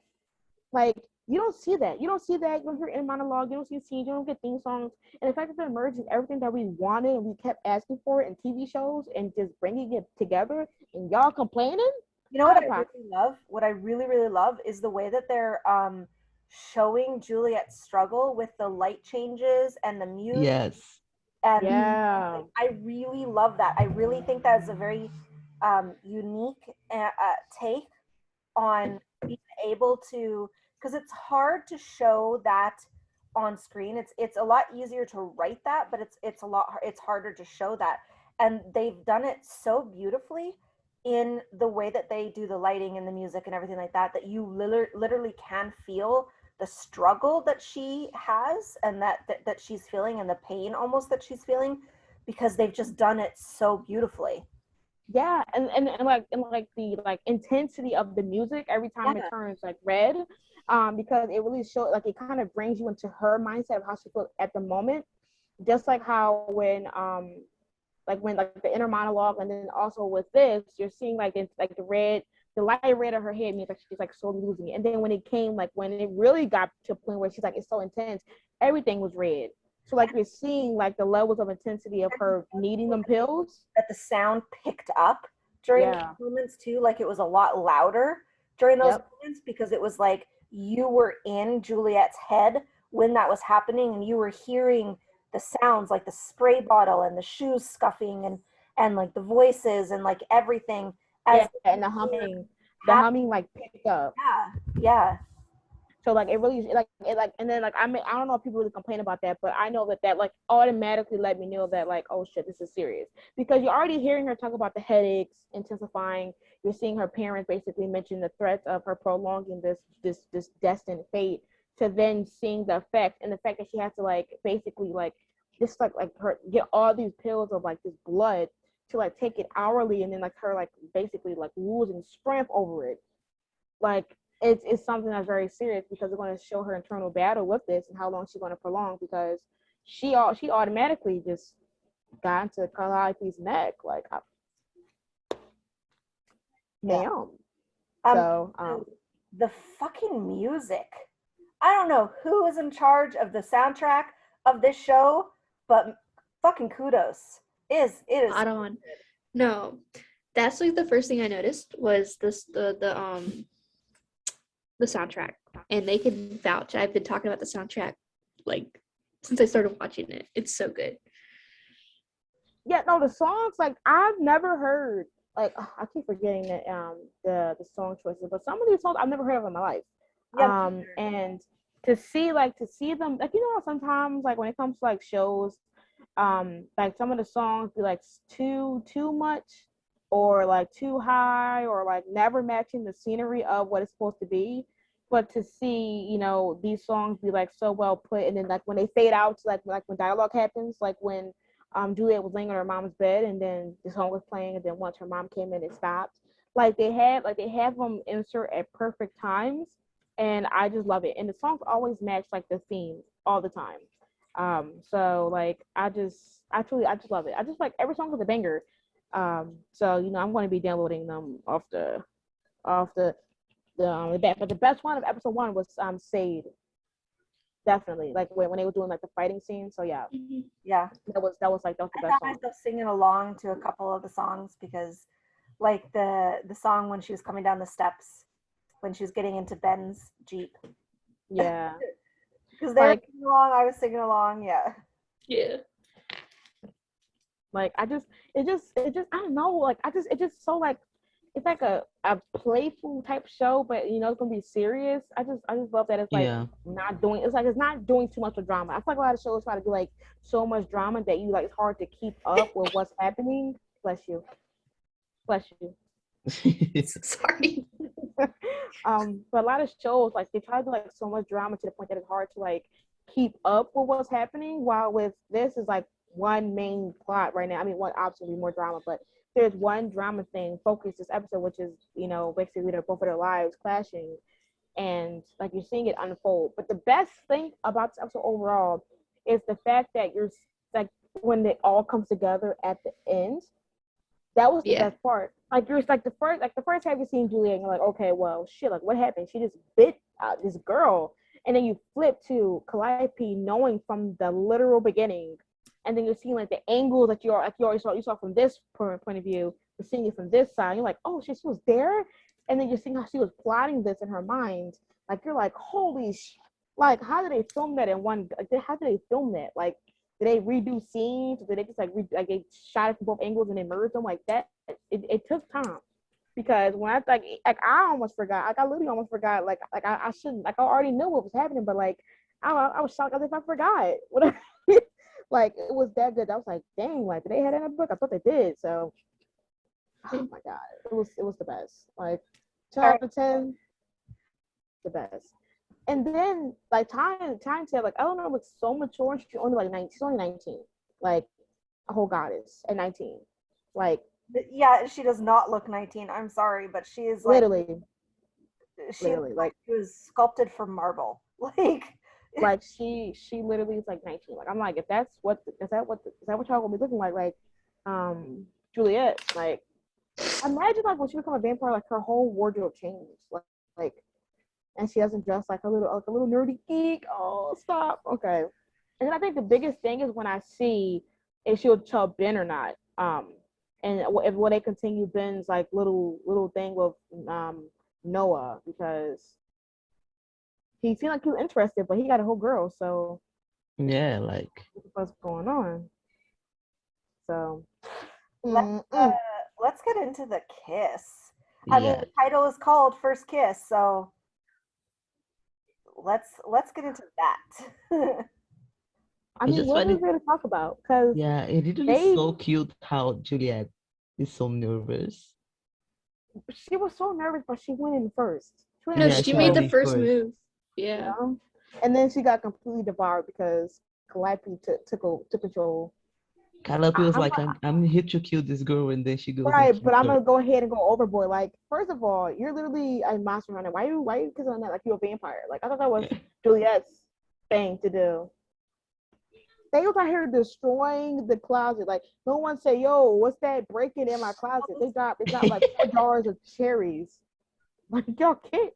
You don't see that. You don't hear any monologue. You don't see scenes. You don't get theme songs. And the fact that they're merging everything that we wanted and we kept asking for it in TV shows and just bringing it together, and y'all complaining. You know what I really love? What I really, really love is the way that they're showing Juliet's struggle with the light changes and the music. Yes. And I really love that. I really think that is a very unique take on being able to. Because it's hard to show that on screen. It's a lot easier to write that, but it's harder to show that. And they've done it so beautifully in the way that they do the lighting and the music and everything like that, that you literally can feel the struggle that she has and that she's feeling, and the pain almost that she's feeling, because they've just done it so beautifully. Yeah, and the intensity of the music every time it turns red. Because it really shows, it kind of brings you into her mindset of how she feels at the moment. Just like how when the inner monologue, and then also with this, you're seeing the light red of her head means she's slowly losing it. And then when it came, when it really got to a point where she's it's so intense, everything was red. So you're seeing the levels of intensity of her needing them pills. That the sound picked up during those moments too. It was a lot louder during those moments, because it was you were in Juliet's head when that was happening, and you were hearing the sounds, the spray bottle and the shoes scuffing and the voices and everything. And the humming picked up. Yeah. So like it really and then like I don't know if people really complain about that, but I know that like automatically let me know that like, oh shit, this is serious, because you're already hearing her talk about the headaches intensifying. You're seeing her parents basically mention the threats of her prolonging this destined fate, to then seeing the effect, and the fact that she has to like basically like just like her get all these pills of like this blood to like take it hourly, and then like her like basically like losing strength over it. Like it's something that's very serious, because they're going to show her internal battle with this and how long she's going to prolong, because she automatically just got into Calliope's neck, like ma'am. So the fucking music. I don't know who is in charge of the soundtrack of this show, but fucking kudos. It is. I don't. No, that's like the first thing I noticed was the soundtrack, and they can vouch. I've been talking about the soundtrack like since I started watching it. It's so good. Yeah, no, the songs, like I've never heard, like I keep forgetting the song choices, but some of these songs I've never heard of in my life. Yeah, and to see them, like, you know, sometimes like when it comes to like shows, like some of the songs be like too much, or like too high, or like never matching the scenery of what it's supposed to be. But to see, you know, these songs be like so well put, and then like when they fade out to like when dialogue happens, like when Juliet was laying on her mom's bed, and then the song was playing, and then once her mom came in, it stopped. Like they have them insert at perfect times, and I just love it. And the songs always match like the theme all the time. So like I just love it. I just like every song is a banger. So you know, I'm going to be downloading them off the back. But the best one of episode 1 was Sade. Definitely, like when they were doing like the fighting scene. So yeah, that was the best song. I found myself singing along to a couple of the songs, because like the song when she was coming down the steps, when she was getting into Ben's Jeep. Yeah. Because they were singing along, I was singing along. Yeah. Like it just I don't know, like it's just so like, it's like a playful type show, but you know it's gonna be serious. I just love that it's like not doing, it's not doing too much of drama. I feel like a lot of shows try to do like so much drama that you like it's hard to keep up with what's happening. Bless you. Sorry. But a lot of shows, like they try to do like so much drama to the point that it's hard to like keep up with what's happening, while with this is like one main plot right now. I mean, one obviously more drama, but there's one drama thing focused this episode, which is, you know, basically they're both of their lives clashing, and like you're seeing it unfold. But the best thing about this episode overall is the fact that you're like, when it all comes together at the end, that was the best part. Like you're like the first time you seen Juliet, and you're like, okay, well shit, like what happened? She just bit out this girl, and then you flip to Calliope knowing from the literal beginning. And then you're seeing like the angles that you already saw from this point of view, you're seeing it from this side. You're like, oh shit, she was there. And then you're seeing how she was plotting this in her mind. Like you're like, holy like how did they film that in one? Like how did they film that? Like did they redo scenes? Or did they just like they shot it from both angles and they merged them like that? It took time, because when I I almost forgot. Like I literally almost forgot. Like I shouldn't. Like I already knew what was happening, but like I was shocked as if I forgot. Whatever. Like it was that good. I was like, dang, like did they have that in a book? I thought they did. So oh my god, it was the best. Like 10 out of 10, the best. And then like time said, like Eleanor looks so mature, and she's only like 19. She's only 19. Like a whole goddess at 19. Like yeah, she does not look 19. I'm sorry, but she is like literally she was sculpted from marble. Like she literally is like 19. Like I'm like, if that's what is that what y'all gonna be looking like Juliet, like imagine like when she become a vampire, like her whole wardrobe changed, like and she doesn't dress like a little nerdy geek. Oh stop. Okay. And then I think the biggest thing is when I see if she'll tell Ben or not, and if will they continue Ben's like little thing with Noah, because he seemed like he was interested, but he got a whole girl, so yeah, like what's going on? So let's get into the kiss. I mean, the title is called First Kiss, so let's get into that. I mean, what is there to talk about? Because yeah, it is so cute how Juliet is so nervous. She was so nervous, but she went in first. She made the first move. Yeah. And then she got completely devoured because Calliope took control. Calliope was like, I'm here to kill this girl, and then she goes right, but I'm gonna go ahead and go overboard. Like, first of all, you're literally a monster hunter. Why you kissing on that like you're a vampire? Like, I thought that was Juliet's thing to do. They was out here destroying the closet. Like, no one say, "Yo, what's that breaking in my closet?" They got like 4 jars of cherries. Like, y'all can't.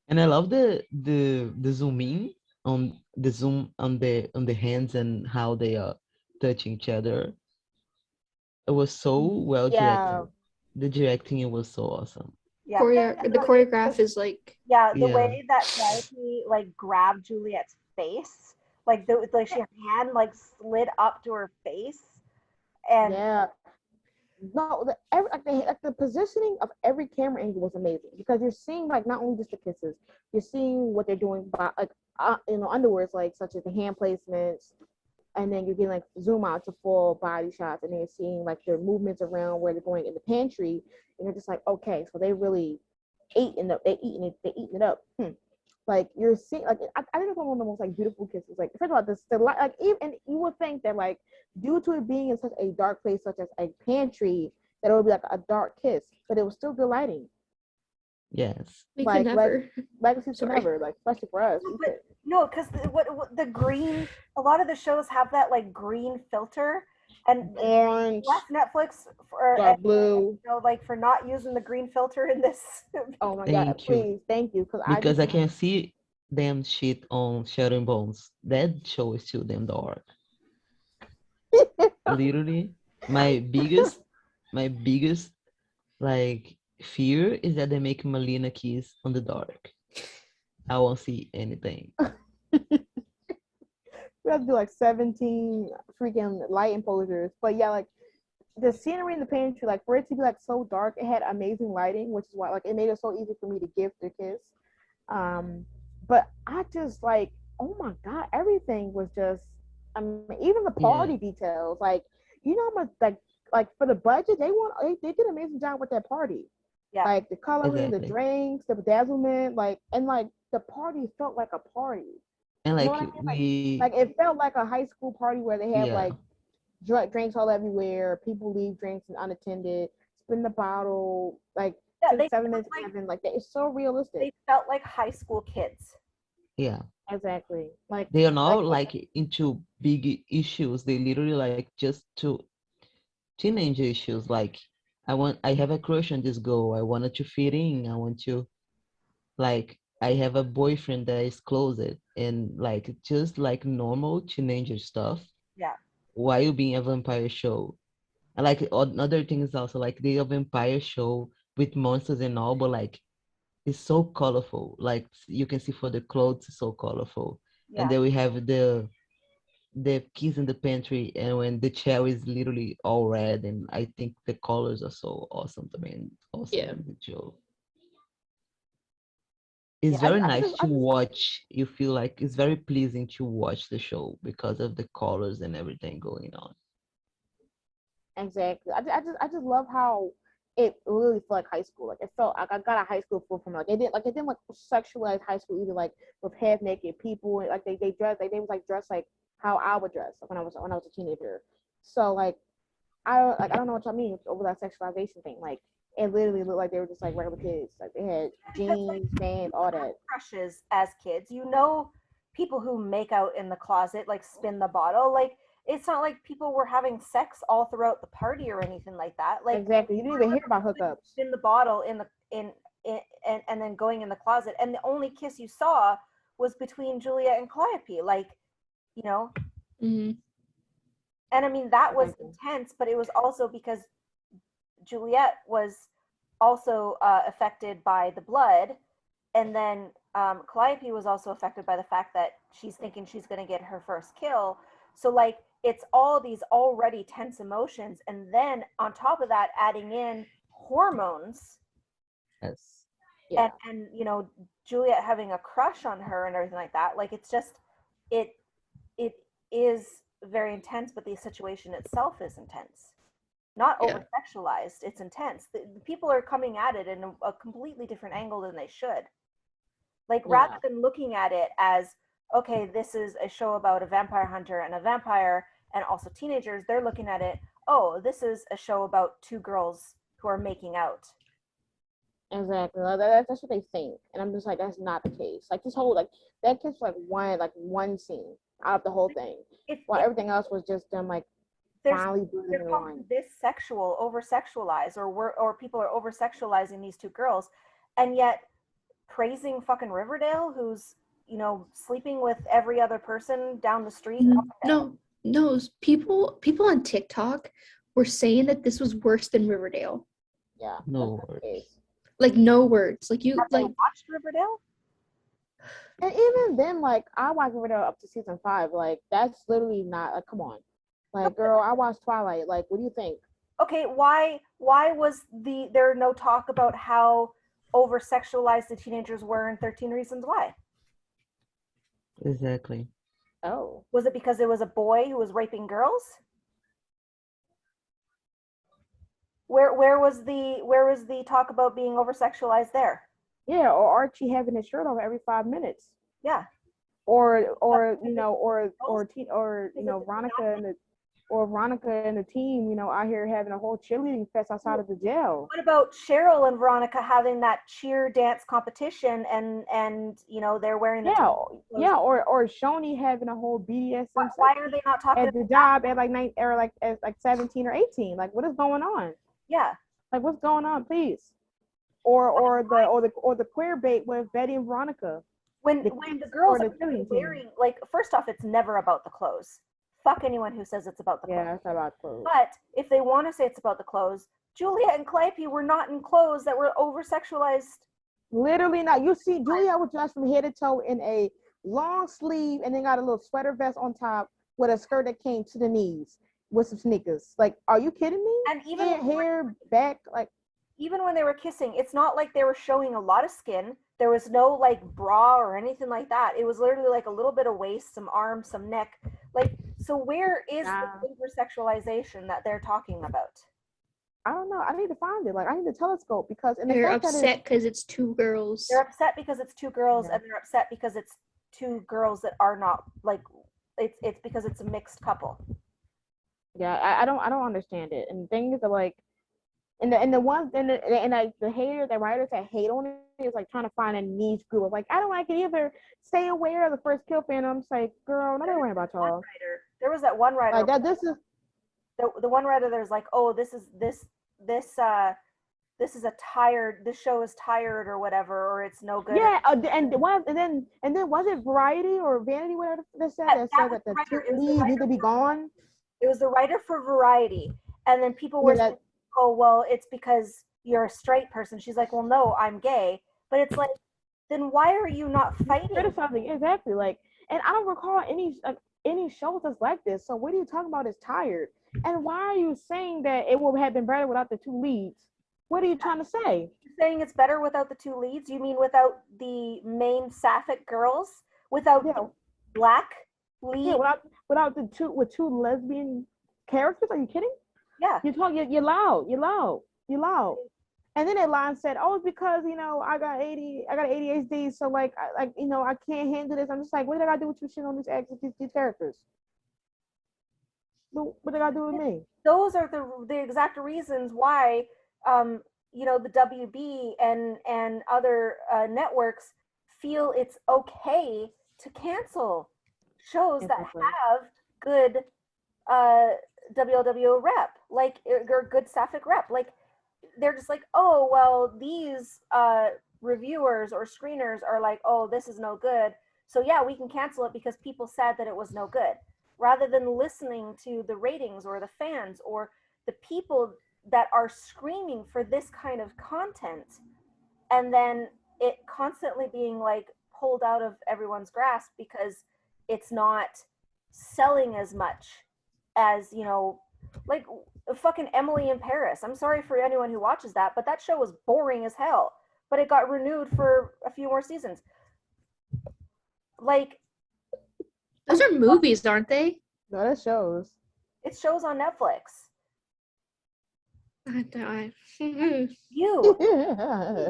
And I love the zoom in on the hands and how they are touching each other. It was so well directed. The directing was so awesome. Yeah, the choreograph is like the way that Calliope like grabbed Juliet's face, like she hand like slid up to her face, and the positioning of every camera angle was amazing because you're seeing like not only just the kisses, you're seeing what they're doing by like underwears, like such as the hand placements, and then you're getting like zoom out to full body shots, and then you're seeing like their movements around where they're going in the pantry, and you're just like, okay, so they really eating it up. Like you're seeing, like I think it's one of the most like beautiful kisses. Like first of all, the light, like even and you would think that like due to it being in such a dark place, such as a pantry, that it would be like a dark kiss, but it was still good lighting. Yes, we could never. Legacies could never, like especially for us. No, because what the green, a lot of the shows have that like green filter, and orange, Netflix for blue, like for not using the green filter in this. Oh my God! Please, thank you, because I can see them shit on Shadow and Bones. That show is still damn dark. Literally, my biggest like fear is that they make Melina kiss on the dark. I won't see anything. We have to do like 17 freaking light enclosures, but yeah, like the scenery in the pantry, like for it to be like so dark, it had amazing lighting, which is why like it made it so easy for me to gift the kiss. But I just like, oh my God, everything was just, I mean, even the party details, like you know how much like for the budget they did an amazing job with that party. Yeah. Like the coloring, the drinks, the bedazzlement, like and like the party felt like a party. And like you know what I mean? Like it felt like a high school party where they have like drinks all everywhere. People leave drinks unattended, spin the bottle, like 7 minutes like that. It's so realistic. They felt like high school kids. Yeah. Exactly. Like they are not like into big issues. They literally like just to teenage issues. Like I have a crush on this girl. I wanted to fit in. I want to like I have a boyfriend that is closet and like just like normal teenager stuff. Yeah. While being a vampire show. And like another thing is also like they a vampire show with monsters and all, but like it's so colorful. Like you can see for the clothes, it's so colorful. Yeah. And then we have the keys in the pantry, and when the chair is literally all red, and I think the colors are so awesome. I mean, awesome in the show. It's very nice to watch. You feel like it's very pleasing to watch the show because of the colors and everything going on. Exactly. I just love how it really felt like high school. Like it felt like I got a high school feel from it. It didn't like sexualize high school either. Like with half naked people, like they dressed like they was like dressed like how I would dress when I was a teenager. So like I don't know what y'all mean over that sexualization thing. Like it literally looked like they were just like regular kids. Like they had jeans, pants, all that. Crushes as kids, you know, people who make out in the closet, like spin the bottle, like. It's not like people were having sex all throughout the party or anything like that. Like exactly, you didn't even hear about hookups. In the bottle, and then going in the closet, and the only kiss you saw was between Juliet and Calliope. Like, you know. Mm-hmm. And I mean that was intense, but it was also because Juliet was also affected by the blood, and then Calliope was also affected by the fact that she's thinking she's going to get her first kill. So like it's all these already tense emotions, and then on top of that, adding in hormones. Yes. and you know, Juliet having a crush on her and everything like that. Like, it's just, it is very intense, but the situation itself is intense. Not over sexualized, it's intense. The people are coming at it in a completely different angle than they should. Like, rather than looking at it as, okay, this is a show about a vampire hunter and a vampire and also teenagers, they're looking at it, oh, this is a show about two girls who are making out. Exactly. That's what they think. And I'm just like, that's not the case. Like, this whole, like, that kid's one scene out of the whole thing. While everything else was just them, like, finally doing it on. This sexual, over-sexualized, or people are over-sexualizing these two girls, and yet praising fucking Riverdale, who's, you know, sleeping with every other person down the street. No, people on TikTok were saying that this was worse than Riverdale. Yeah. No words. Like, no words. Like, you like watched Riverdale? And even then, like, I watched Riverdale up to season 5. Like, that's literally not, like, come on. Like, girl, I watched Twilight. Like, what do you think? Okay, why was there no talk about how over-sexualized the teenagers were in 13 Reasons Why? Exactly. Oh. Was it because it was a boy who was raping girls? Where was the talk about being over-sexualized there? Yeah, or Archie having his shirt off every 5 minutes. Yeah. Or you know, Veronica and the team, you know, out here having a whole cheerleading fest outside of the jail. What about Cheryl and Veronica having that cheer dance competition and you know, they're wearing the or Shoni having a whole BDSM. Why are they not talking at the job at like 17 or 18? Like, what is going on? Yeah. Like, what's going on, please? Or the queer bait with Betty and Veronica. When the girls are wearing, like, first off, it's never about the clothes. Fuck anyone who says it's about the clothes. Yeah, it's about clothes. But if they want to say it's about the clothes, Juliet and Calliope were not in clothes that were over-sexualized. Literally not. You see, Juliet was dressed from head to toe in a long sleeve and then got a little sweater vest on top with a skirt that came to the knees with some sneakers. Like, are you kidding me? And even hair back, like, even when they were kissing, it's not like they were showing a lot of skin. There was no, like, bra or anything like that. It was literally like a little bit of waist, some arms, some neck. Like, so where is the over-sexualization that they're talking about? I don't know. I need to find it. Like, I need to telescope because they're upset because it's two girls. They're upset because it's two girls, and they're upset because it's two girls that are not, like, it's because it's a mixed couple. Yeah, I don't understand it. And things are like, and the haters, the writers that hate on it is like trying to find a niche group of like, I don't like it either. Stay aware of the first kill fan. I'm just like, girl, nobody worrying about y'all. There was that one writer. Like that. This is the one writer. There's like, oh, this show is tired or whatever, or it's no good. Yeah, and then was it Variety or Vanity, whatever that said that the two leads need to be gone. It was the writer for Variety, and then people were saying, oh, well, it's because you're a straight person. She's like, well, no, I'm gay. But it's like, then why are you not fighting? Criticizing, exactly. Like, and I don't recall any shows that's like this. So what are you talking about is tired? And why are you saying that it would have been better without the two leads? What are you trying to say? You're saying it's better without the two leads? You mean without the main sapphic girls? Without the black lead? Yeah, without the two lesbian characters? Are you kidding? Yeah. You're loud. And then that line said, "Oh, it's because I got ADHD, so like I can't handle this." I'm just like, what did I gotta do with you shit on these actors, these characters? What did I gotta do with me? Those are the exact reasons why the WB and other networks feel it's okay to cancel shows that have good WLW rep, like, or good sapphic rep. Like, they're just like, oh, well, these reviewers or screeners are like, oh, this is no good, so yeah, we can cancel it because people said that it was no good, rather than listening to the ratings or the fans or the people that are screaming for this kind of content, and then it constantly being like pulled out of everyone's grasp because it's not selling as much as, like fucking Emily in Paris. I'm sorry for anyone who watches that, but that show was boring as hell. but it got renewed for a few more seasons. Like, those are movies, aren't they? No, that shows. It shows on Netflix. You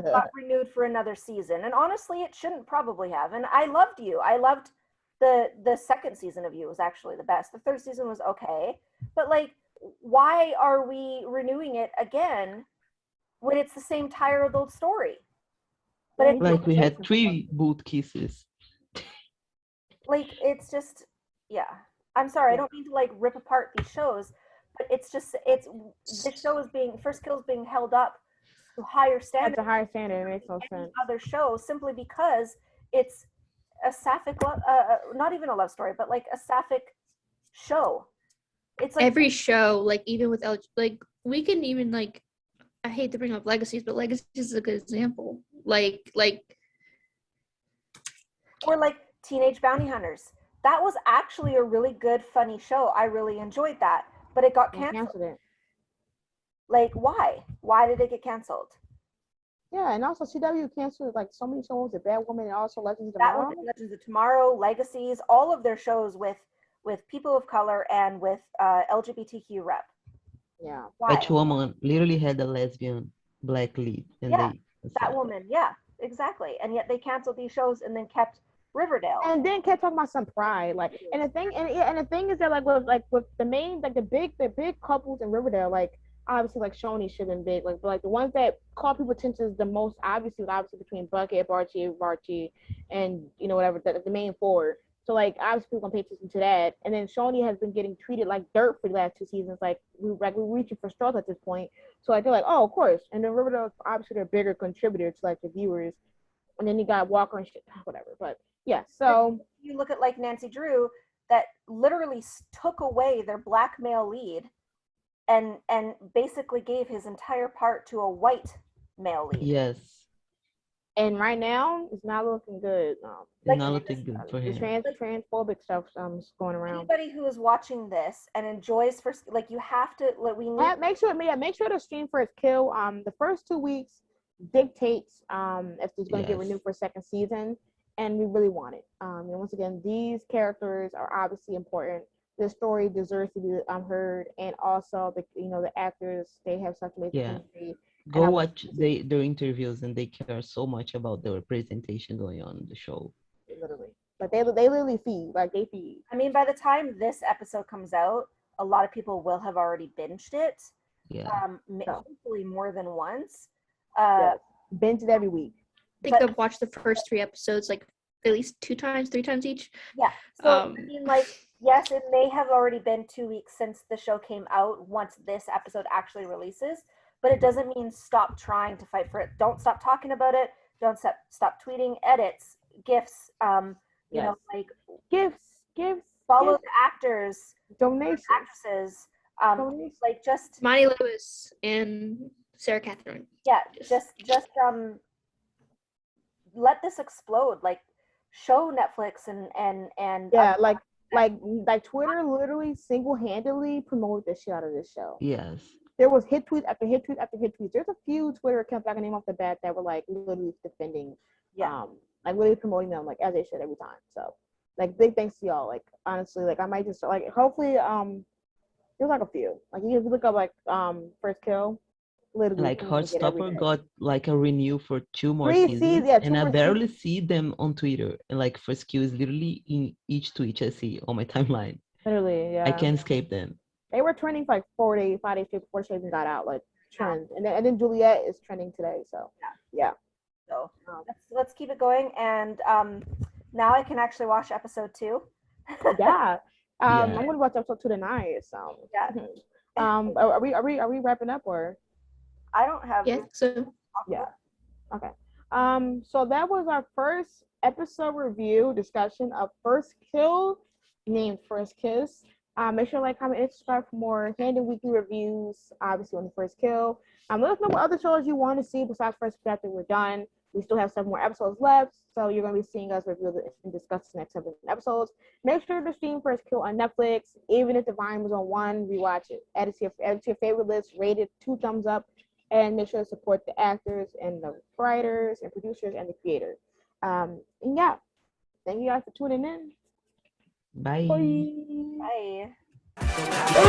got renewed for another season, and honestly, it shouldn't probably have. And I loved you. I loved the second season of You was actually the best. The third season was okay, but like, why are we renewing it again when it's the same tired old story? But it's like we had 3 boot kisses. Like, it's just, yeah. I'm sorry, I don't mean to like rip apart these shows, but it's just, this show is First Kill is being held up to higher standards. That's a higher standard. It makes no sense. Other shows, simply because it's a sapphic, not even a love story, but like a sapphic show. It's like every show, like even with like we can even like, I hate to bring up Legacies, but Legacies is a good example. Like or like Teenage Bounty Hunters. That was actually a really good, funny show. I really enjoyed that, but it got canceled. Like, why? Why did it get canceled? Yeah, and also CW canceled like so many shows, The Bad Woman, and also Legends of Tomorrow. Legends of Tomorrow, Legacies, all of their shows with people of color and with LGBTQ rep. Yeah. Why? Woman literally had a lesbian black lead. And that woman, yeah, exactly. And yet they canceled these shows and then kept Riverdale. And then kept talking about some pride, like, and the thing is that with the main, like the big couples in Riverdale, like obviously like Shoney should have been big, like, but like the ones that caught people attention the most obviously between Bucket, Barchi, and you know whatever the main 4. So like obviously people gonna pay attention to that, and then Shoney has been getting treated like dirt for the last 2 seasons. Like we're reaching for straws at this point. So like they're like, oh, of course. And then Riverdale obviously they're a bigger contributor to like the viewers. And then you got Walker and shit, whatever. But yeah, so you look at like Nancy Drew, that literally took away their black male lead, and basically gave his entire part to a white male lead. Yes. And right now, it's not looking good. It's not looking good for him. The transphobic stuff is going around. Anybody who is watching this and enjoys you have to make sure to stream First Kill. The first 2 weeks dictates if it's going to get renewed for a second season, and we really want it. And once again, these characters are obviously important. The story deserves to be heard, and also the actors, they have such amazing chemistry. Go watch their interviews, and they care so much about the representation going on in the show. Literally, but they literally feed. I mean, by the time this episode comes out, a lot of people will have already binged it. Yeah. Hopefully more than once. Binge it every week. I think I've watched the first 3 episodes like at least 2 times, 3 times each. Yeah. So I mean, like, yes, it may have already been 2 weeks since the show came out once this episode actually releases, but it doesn't mean stop trying to fight for it. Don't stop talking about it. Don't stop tweeting, edits, GIFs, you know, like gifts, follow the actors, donations, actresses, like just Monty Lewis and Sarah Catherine. Yeah, just let this explode. Like, show Netflix and like Twitter literally single-handedly promoted the shit out of this show. Yes. There was hit tweet after hit tweet after hit tweet. There's a few Twitter accounts I can name off the bat that were like literally defending, like really promoting them like as they should every time. So like big thanks to y'all. Like honestly, like I might just like hopefully there's like a few. Like you can look up like First Kill. Literally, like Heartstopper got like a renew for 2 more seasons, and I barely see them on Twitter. And like First Kill is literally in each tweet I see on my timeline. Literally, yeah. I can't escape them. They were trending for like 4 days, 5 days before the season got out, like trend. And then Juliet is trending today, so yeah. So let's keep it going, and now I can actually watch episode 2. Yeah. I'm gonna watch episode 2 tonight. So are we wrapping up or? I don't have. Yeah. So. Yeah. Okay. So that was our first episode review discussion of First Kill, named First Kiss. Make sure to like, comment, and subscribe for more Handon Weekly reviews, obviously on the First Kill. Let us know what other shows you want to see besides First Kill after we're done. We still have 7 more episodes left, so you're going to be seeing us review and discuss the next 7 episodes. Make sure to stream First Kill on Netflix. Even if the volume was on 1, rewatch it. Add it to your favorite list, rate it 2 thumbs up, and make sure to support the actors and the writers and producers and the creators. And yeah, thank you guys for tuning in. Bye. Bye. Bye.